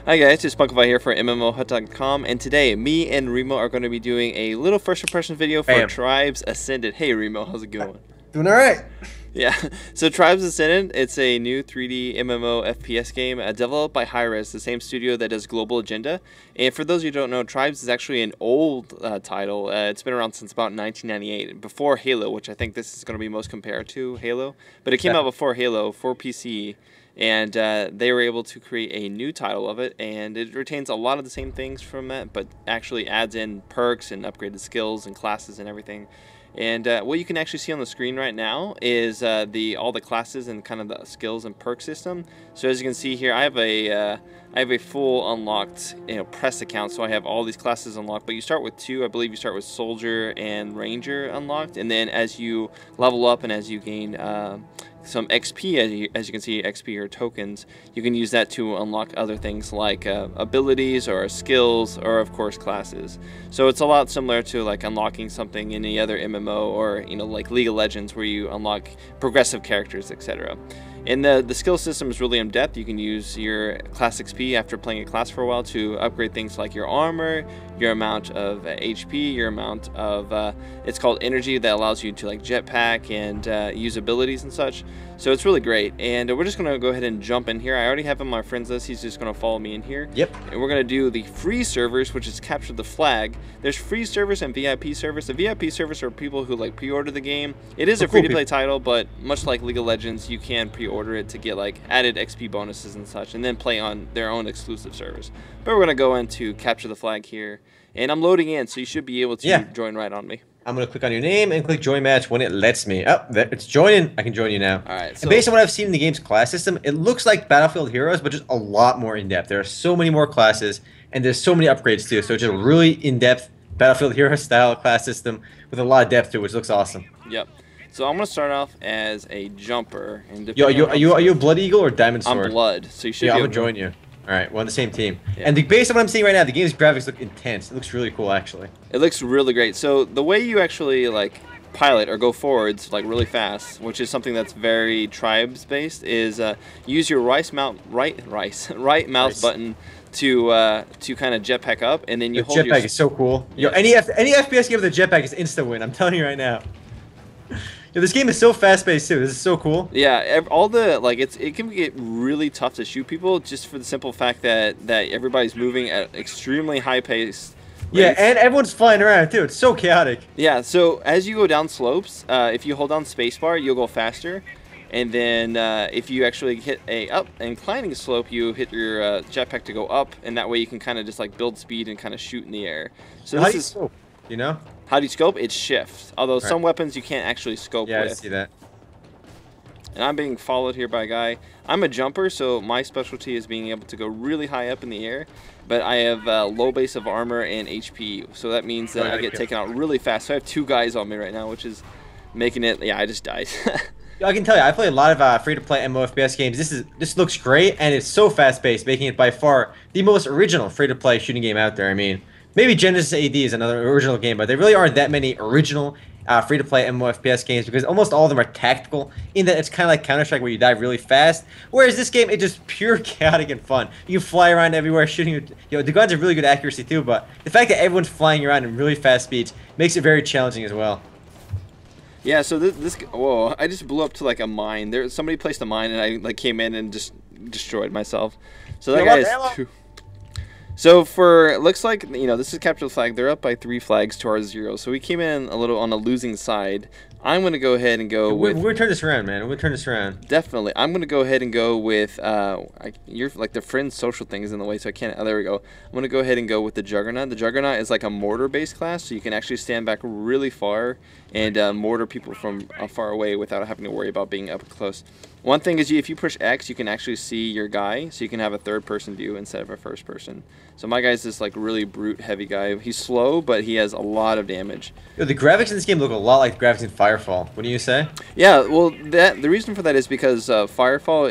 Hi guys, it's Punkify here for MMOHut.com, and today me and Remo are going to be doing a little first impressions video for Bam. Tribes Ascended. Hey Remo, how's it going? Doing all right. Yeah, so Tribes Ascended, it's a new 3D MMO FPS game developed by Hi-Rez, the same studio that does Global Agenda. And for those of you who don't know, Tribes is actually an old title. It's been around since about 1998, before Halo, which I think this is going to be most compared to Halo. But it came out before Halo for PC. And they were able to create a new title of it, and it retains a lot of the same things from that, but actually adds in perks and upgraded skills and classes and everything. And what you can actually see on the screen right now is all the classes and kind of the skills and perk system. So as you can see here, I have a full unlocked press account, so I have all these classes unlocked. But you start with two. I believe you start with Soldier and Ranger unlocked, and then as you level up and as you gain some XP, as you can see, XP or tokens, you can use that to unlock other things like abilities or skills or of course classes. So it's a lot similar to like unlocking something in any other MMO or like League of Legends, where you unlock progressive characters, etc. And the skill system is really in depth. You can use your class XP after playing a class for a while to upgrade things like your armor, your amount of HP, your amount of it's called energy, that allows you to like jetpack and use abilities and such. So it's really great, and we're just gonna go ahead and jump in here. I already have him on my friends list. He's just gonna follow me in here. Yep. And we're gonna do the free servers, which is capture the flag. There's free servers and VIP servers. The VIP servers are people who like pre-order the game. It is a free-to-play title, but much like League of Legends, you can pre-order it to get like added XP bonuses and such, and then play on their own exclusive servers. But we're gonna go into capture the flag here, and I'm loading in, so you should be able to join right on me. I'm going to click on your name and click join match when it lets me. Oh, it's joining. I can join you now. All right. So and based on what I've seen in the game's class system, it looks like Battlefield Heroes, but just a lot more in-depth. There are so many more classes, and there's so many upgrades too. So it's just a really in-depth Battlefield Heroes style class system with a lot of depth to it, which looks awesome. Yep. So I'm going to start off as a jumper. And Yo, are you a Blood Eagle or Diamond Sword? I'm Blood, so you should yeah, be I'm able going to join you. All right, we're on the same team. Yeah. And based on what I'm seeing right now, the game's graphics look intense. It looks really cool, actually. It looks really great. So the way you actually like pilot or go forwards like really fast, which is something that's very Tribes based, is use your right mouse button to kind of jetpack up, and then you hold your jetpack is so cool. Yo, any FPS game with a jetpack is insta win. I'm telling you right now. Yo, this game is so fast paced too. This is so cool. Yeah, all the it can get really tough to shoot people just for the simple fact that everybody's moving at extremely high pace. Yeah, and everyone's flying around too. It's so chaotic. Yeah, so as you go down slopes, if you hold down spacebar, you'll go faster. And then if you actually hit a inclining slope, you hit your jetpack to go up, and that way you can kind of just like build speed and kind of shoot in the air. So how this do you is scope, you know? How do you scope? It's shift. Although some weapons you can't actually scope with. Yeah, I see that. And I'm being followed here by a guy. I'm a jumper, so my specialty is being able to go really high up in the air. But I have low base of armor and HP, so that means that I get taken out really fast. So I have two guys on me right now, which is making it. Yeah, I just died. I can tell you, I play a lot of free-to-play MMOFPS games. This looks great, and it's so fast-paced, making it by far the most original free-to-play shooting game out there. I mean, maybe Genesis AD is another original game, but there really aren't that many original free-to-play MMOFPS games, because almost all of them are tactical, in that it's kind of like Counter-Strike where you die really fast, whereas this game, it's just pure chaotic and fun. You can fly around everywhere shooting. The guns have really good accuracy too, but the fact that everyone's flying around in really fast speeds makes it very challenging as well. Yeah, so whoa, I just blew up to like a mine. Somebody placed a mine, and I like came in and just destroyed myself. So that guy is two. So it looks like, this is capture the flag. They're up by 3 flags to our 0. So we came in a little on a losing side. I'm going to go ahead and go with... We're going to turn this around, man. We're going to turn this around. Definitely. I'm going to go ahead and go with... you're like the friend social thing is in the way, so I can't... Oh, there we go. I'm going to go ahead and go with the Juggernaut. The Juggernaut is like a mortar-based class, so you can actually stand back really far and mortar people from far away without having to worry about being up close. One thing is, if you push X, you can actually see your guy, so you can have a third-person view instead of a first-person. So my guy's this like really brute-heavy guy. He's slow, but he has a lot of damage. Yo, the graphics in this game look a lot like the graphics in Firefall. What do you say? Yeah, well, the reason for that is because Firefall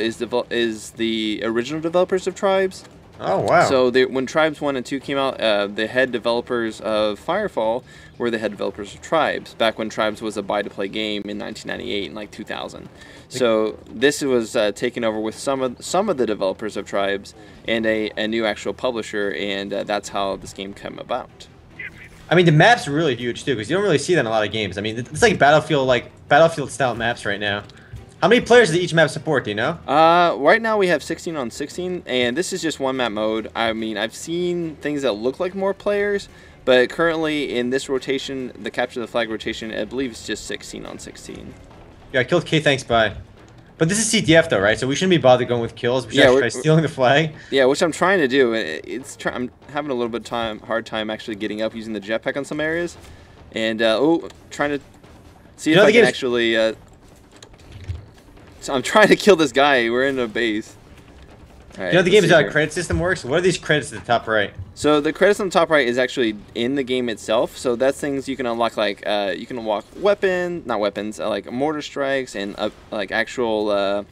is the original developers of Tribes, Oh, wow. So when Tribes 1 and 2 came out, the head developers of Firefall were the head developers of Tribes, back when Tribes was a buy-to-play game in 1998 and like 2000. So this was taken over with some of the developers of Tribes and a new actual publisher, and that's how this game came about. I mean, the map's really huge, too, because you don't really see that in a lot of games. I mean, it's like Battlefield-style maps right now. How many players does each map support, do you know? Right now we have 16 on 16, and this is just one map mode. I mean, I've seen things that look like more players, but currently in this rotation, the Capture the Flag rotation, I believe it's just 16 on 16. Yeah, I killed K, thanks, bye. But this is CTF, though, right? So we shouldn't be bothered going with kills. We should try stealing the flag. Yeah, which I'm trying to do. I'm having a little bit hard time actually getting up using the jetpack on some areas. And, trying to see if I can actually... So I'm trying to kill this guy. We're in a base. All right, you know the game's credit system works? What are these credits at the top right? So the credits on the top right is actually in the game itself. So that's things you can unlock, like you can unlock like mortar strikes and like actual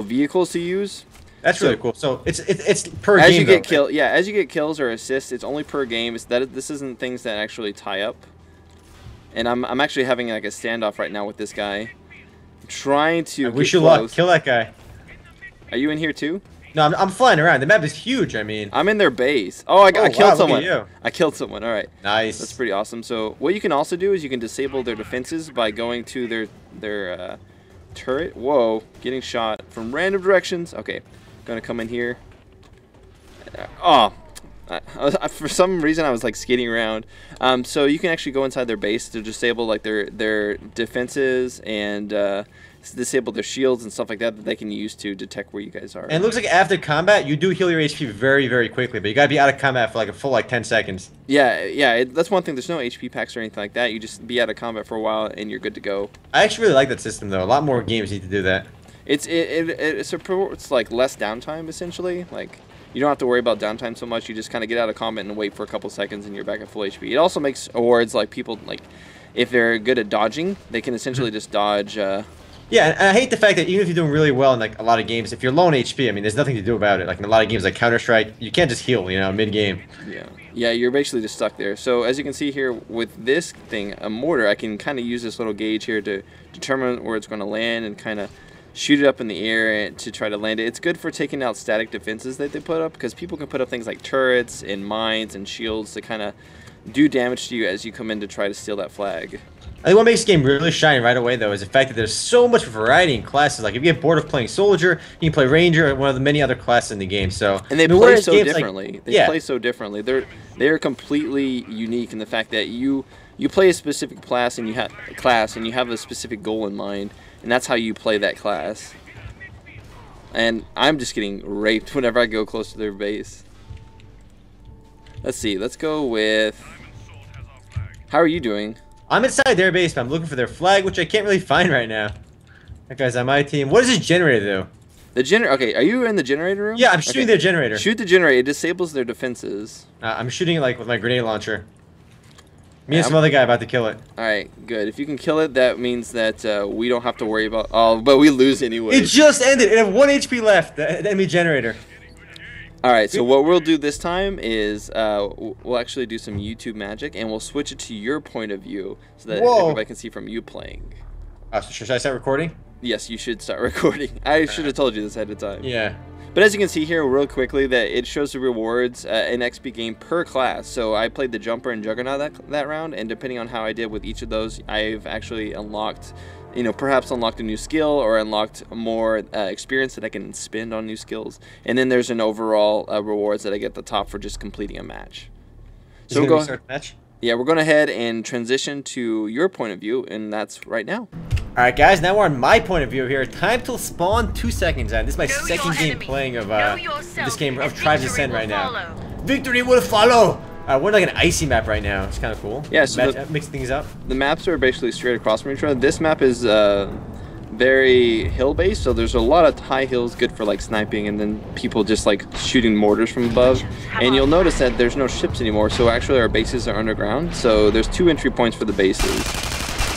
vehicles to use. That's really cool. So it's per as game. As you get kills or assists, it's only per game. This isn't things that actually tie up. And I'm actually having like a standoff right now with this guy. Trying to we should kill that guy. Are you in here too? No, I'm flying around. The map is huge. I mean, I'm in their base. Oh, I killed someone. Look at you. I killed someone. All right. Nice. That's pretty awesome. So what you can also do is you can disable their defenses by going to their turret. Whoa, getting shot from random directions. Okay, gonna come in here. For some reason I was like skating around. So you can actually go inside their base to disable like their defenses and disable their shields and stuff like that they can use to detect where you guys are. And it looks like after combat you do heal your HP very, very quickly, but you gotta be out of combat for like a full 10 seconds. Yeah, that's one thing. There's no HP packs or anything like that. You just be out of combat for a while and you're good to go. I actually really like that system though. A lot more games need to do that. It's like less downtime essentially. Like, you don't have to worry about downtime so much. You just kind of get out of combat and wait for a couple seconds and you're back at full HP. It also makes awards like people, like, if they're good at dodging, they can essentially just dodge. Yeah, and I hate the fact that even if you're doing really well in like a lot of games, if you're low on HP, I mean, there's nothing to do about it. Like in a lot of games like Counter-Strike, you can't just heal, mid-game. Yeah, you're basically just stuck there. So as you can see here with this thing, a mortar, I can kind of use this little gauge here to determine where it's going to land and kind of shoot it up in the air to try to land it. It's good for taking out static defenses that they put up, because people can put up things like turrets and mines and shields to kind of do damage to you as you come in to try to steal that flag. I think what makes the game really shine right away, though, is the fact that there's so much variety in classes. Like, if you get bored of playing Soldier, you can play Ranger, or one of the many other classes in the game. So, and they play so differently. They play so differently. They're completely unique in the fact that you play a specific class and you have a specific goal in mind, and that's how you play that class. And I'm just getting raped whenever I go close to their base. Let's see. Let's go with. How are you doing? I'm inside their base, but I'm looking for their flag, which I can't really find right now. That guy's on my team. What does this generator do? The generator. Okay, are you in the generator room? Yeah, I'm shooting their generator. Shoot the generator. It disables their defenses. I'm shooting it like with my grenade launcher. Me and some other guy about to kill it. All right, good. If you can kill it, that means that we don't have to worry about. Oh, but we lose anyway. It just ended. It had 1 HP left. The enemy generator. All right, so what we'll do this time is we'll actually do some YouTube magic, and we'll switch it to your point of view so that everybody can see from you playing. So should I start recording? Yes, you should start recording. I should have told you this ahead of time. Yeah. But as you can see here real quickly, that it shows the rewards in XP game per class. So I played the Jumper and Juggernaut that round, and depending on how I did with each of those, I've actually unlocked, perhaps unlocked a new skill or unlocked more experience that I can spend on new skills. And then there's an overall rewards that I get at the top for just completing a match. So we'll go start the match? Yeah, we're going ahead and transition to your point of view, and that's right now. Alright guys, now we're on my point of view here. Time till spawn 2 seconds, and this is my second game playing of this game of Tribes Ascend right now. Victory will follow! We're like an icy map right now. It's kind of cool. Yeah, so mix things up. The maps are basically straight across from each other. This map is very hill-based, so there's a lot of high hills, good for like sniping, and then people just like shooting mortars from above. And you'll notice that there's no ships anymore, so actually our bases are underground. So there's 2 entry points for the bases.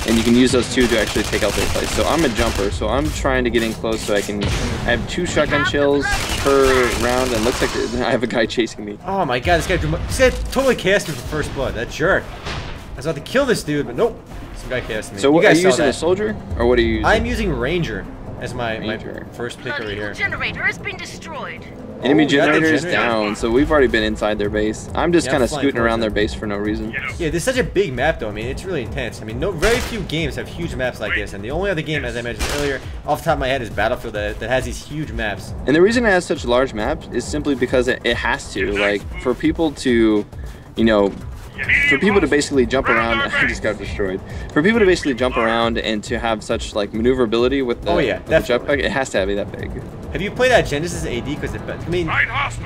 and you can use those two to actually take out their fights. So I'm a jumper, so I'm trying to get in close so I have 2 shotgun shells per round, and looks like I have a guy chasing me. Oh my god, this guy totally cast me for first blood. That jerk. I was about to kill this dude, but nope. Some guy cast me. So what, are you using a soldier, or what are you using? I'm using Ranger as my first pick over here. Generator has been destroyed. Enemy generator is down, so we've already been inside their base. I'm just kind of scooting around their base for no reason. Yeah, this is such a big map though. I mean, it's really intense. I mean, very few games have huge maps like this, and the only other game, as I mentioned earlier, off the top of my head, is Battlefield that has these huge maps. And the reason it has such large maps is simply because it has to. Like, for people to, you know, for people to basically jump around, I just got destroyed. For people to basically jump around and to have such like maneuverability with the, with the jetpack, it has to be that big. Have you played Genesis AD? Because I mean,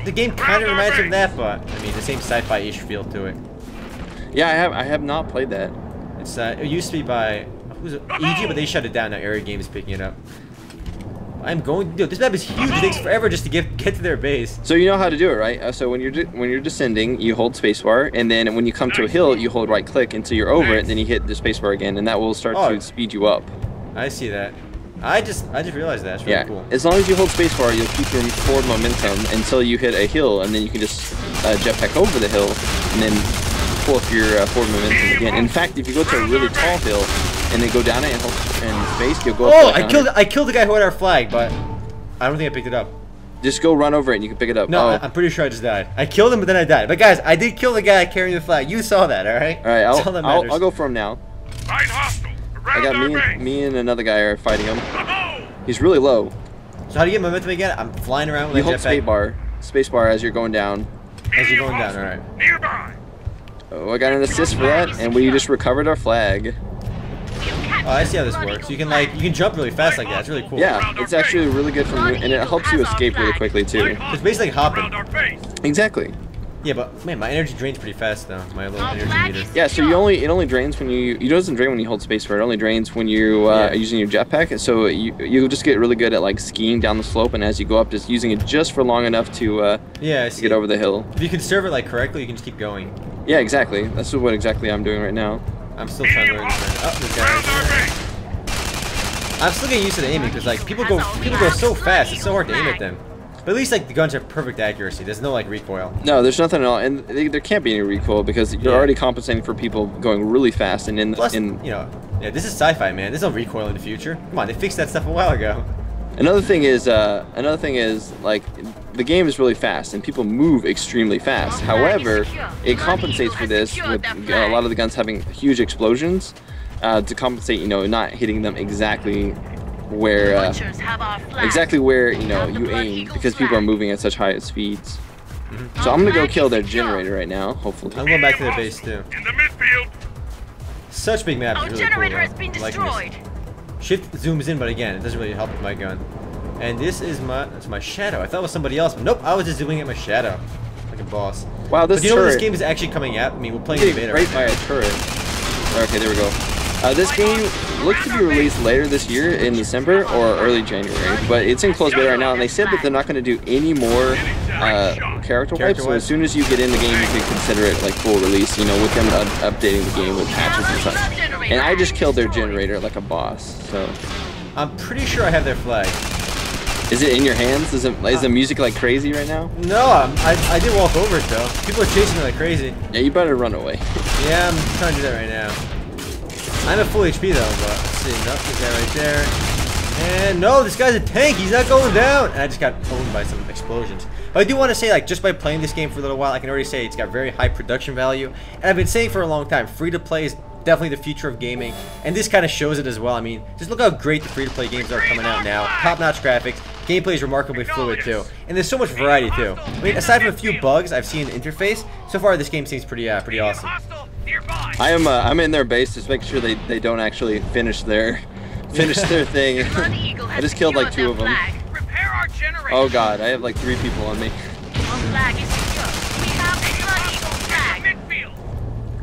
the game kind of reminds me of that, but I mean, the same sci-fi-ish feel to it. Yeah, I have not played that. It's it used to be by who's it? EG, but they shut it down now. Area Games is picking it up. I'm going. Dude, this map is huge. It takes forever just to get to their base. So you know how to do it, right? So when you're descending, you hold spacebar, and then when you come to a hill, you hold right click until you're over it, and then you hit the spacebar again, and that will start to speed you up. I see that. I just realized that. It's really cool. As long as you hold spacebar, you'll keep your forward momentum until you hit a hill, and then you can just jetpack over the hill, and then pull up your forward momentum again. In fact, if you go to a really tall hill and then go down it and hold in space, you'll go up. Oh, I killed the guy who had our flag, but I don't think I picked it up. Just go run over it and you can pick it up. No, I'm pretty sure I just died. I killed him, but then I died. But guys, I did kill the guy carrying the flag. You saw that, all right? All right, I'll go for him now. I got me and another guy are fighting him. He's really low. So how do you get momentum again? I'm flying around with you hold spacebar as you're going down. As you're going down, all right. Nearby. Oh, I got an assist for that, and we just recovered our flag. Oh, I see how this works. You can jump really fast like that. It's really cool. Yeah, it's actually really good for you, and it helps you escape really quickly too. It's basically hopping. Exactly. Yeah, but man, my energy drains pretty fast though. My little energy meter. Yeah, so it only drains when it doesn't drain when you hold spacebar. It only drains when you are using your jetpack. So you'll just get really good at like skiing down the slope, and as you go up, just using it just for long enough to get over the hill. If you conserve it like correctly, you can just keep going. Yeah, exactly. That's what exactly I'm doing right now. I'm still trying to learn this. Oh, this guy. I'm still getting used to the aiming because like people go so fast. It's so hard to aim at them. But at least like the guns have perfect accuracy. There's no like recoil. No, there's nothing at all, and there can't be any recoil because you're already compensating for people going really fast. And Plus, you know, this is sci-fi, man. There's no recoil in the future. Come on, they fixed that stuff a while ago. Another thing is like the game is really fast and people move extremely fast. However, it compensates for this with a lot of the guns having huge explosions to compensate, you know, not hitting them exactly where you aim because people are moving at such high speeds. So I'm gonna go kill their generator right now. Hopefully, I'm going back to their base too. In the midfield. Such big maps. Really Generator cool, has been like destroyed. Shift zooms in, but again, it doesn't really help with my gun. And this is my shadow. I thought it was somebody else, but nope, I was just zooming at my shadow. Like a boss. Wow, this but you know when this game is actually coming out? I mean, we're playing the beta right by a turret. Okay, there we go. This game looks to be released later this year in December or early January, but it's in closed beta right now, and they said that they're not going to do any more character wipes, so as soon as you get in the game, you can consider it like full release, you know, with them updating the game with patches and such. And I just killed their generator like a boss, so. I'm pretty sure I have their flag. Is it in your hands? Is the music like crazy right now? No, I did walk over it though. People are chasing me like crazy. Yeah, you better run away. Yeah, I'm trying to do that right now. I'm at full HP though, but let's see, nope, this guy right there. And no, this guy's a tank, he's not going down. And I just got owned by some explosions. But I do want to say, like, just by playing this game for a little while, I can already say it's got very high production value. And I've been saying for a long time, free-to-play is definitely the future of gaming. And this kind of shows it as well. I mean, just look how great the free-to-play games are coming out now. Top-notch graphics, gameplay is remarkably fluid too. And there's so much variety too. I mean, aside from a few bugs I've seen in the interface, so far this game seems pretty awesome. I'm in their base just making sure they don't actually finish their thing. I just killed like 2 of them. Oh god, I have like 3 people on me.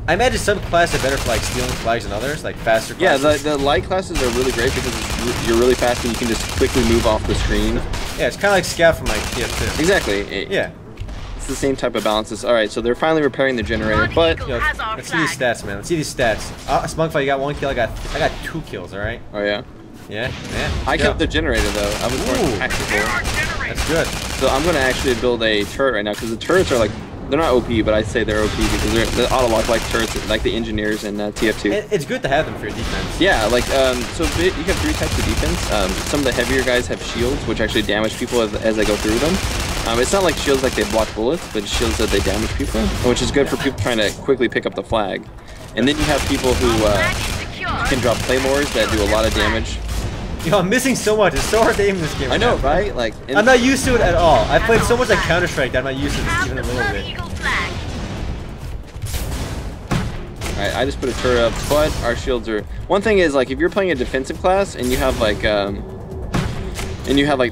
I imagine some classes are better for like stealing flags than others, like faster classes. Yeah, the light classes are really great because you're really fast and you can just quickly move off the screen. Yeah, it's kind of like Scout from like TF2. Exactly. Yeah. the same type of balances. All right, so they're finally repairing the generator, but Yo, let's see these stats, man. Let's see these stats. Smugfight, you got 1 kill. I got 2 kills. All right. oh yeah, Yeah. Yeah. I kept the generator though. I was more Ooh. tactical. That's good. So I'm gonna actually build a turret right now because the turrets are like they're not OP, but I say they're OP because they're auto lock like turrets, like the engineers in TF2. It's good to have them for your defense. Yeah, like so you have 3 types of defense. Some of the heavier guys have shields, which actually damage people as they go through them. It's not like shields like they block bullets, but shields that they damage people, which is good for people trying to quickly pick up the flag. And then you have people who can drop claymores that do a lot of damage. Yo, I'm missing so much. It's so hard to aim in this game. I know, right? Like I'm not used to it at all. I've played so much like Counter-Strike that I'm not used to this even a little bit. Alright, I just put a turret up, but our shields are. One thing is like if you're playing a defensive class and you have like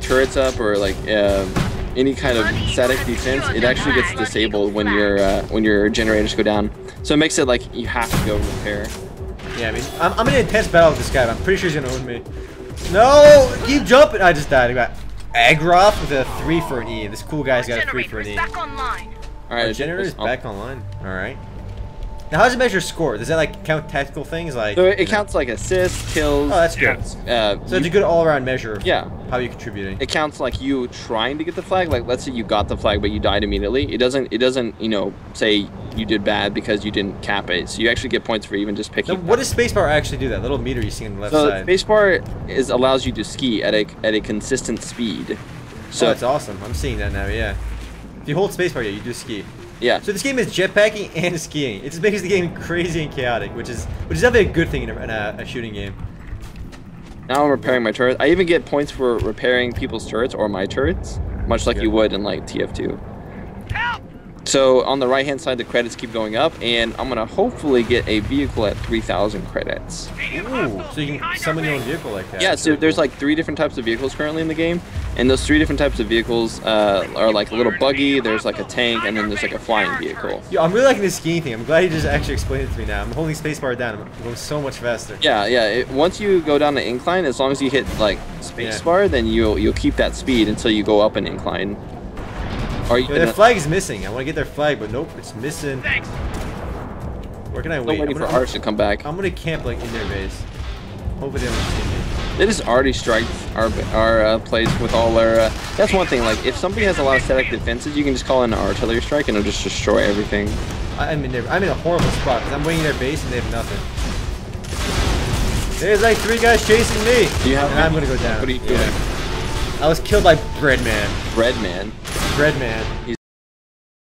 turrets up or like any kind of static defense, it actually gets disabled when your generators go down. So it makes it like you have to go repair. Yeah, I mean, I'm in an intense battle with this guy, but I'm pretty sure he's gonna own me. No! Keep jumping! I just died. I got Agroth with a 3 for an E. This cool guy's got a 3 for an E. Alright, Our generator's back online. Alright. Now, how does it measure score? Does that like count tactical things like? So it counts like assists, kills. Oh, that's good. So it's a good all-around measure of how you're contributing. It counts like you trying to get the flag. Like let's say you got the flag but you died immediately. It doesn't you know say you did bad because you didn't cap it. So you actually get points for even just picking. Now, what does spacebar actually do? That little meter you see on the left side. Spacebar allows you to ski at a consistent speed. So that's awesome. I'm seeing that now. Yeah. If you hold spacebar, yeah, you do ski. Yeah. So this game is jetpacking and skiing. It just makes the game crazy and chaotic, which is definitely a good thing in a shooting game. Now I'm repairing my turret. I even get points for repairing people's turrets or my turrets, much like you would in like TF2. Help! So on the right hand side, the credits keep going up, and I'm gonna hopefully get a vehicle at 3,000 credits. Ooh, so you can summon your own vehicle like that. Yeah, so there's like 3 different types of vehicles currently in the game, and those 3 different types of vehicles are like a little buggy, there's like a tank, and then there's like a flying vehicle. Yo, I'm really liking this skiing thing. I'm glad you just actually explained it to me now. I'm holding spacebar down. I'm going so much faster. Yeah. Once you go down the incline, as long as you hit like spacebar, then you'll keep that speed until you go up an incline. Or you their flag is missing. I want to get their flag, but nope, it's missing. Thanks. Where can I I'm wait? waiting for ours to come back. I'm gonna camp like in their base. Hopefully they don't see me. They just already striked our place with all their. That's one thing. Like if somebody has a lot of static defenses, you can just call in an artillery strike and it'll just destroy everything. I'm in a horrible spot because I'm waiting their base and they have nothing. There's like 3 guys chasing me. I'm gonna go down. What are you doing? I was killed by Breadman. Breadman. Breadman. He's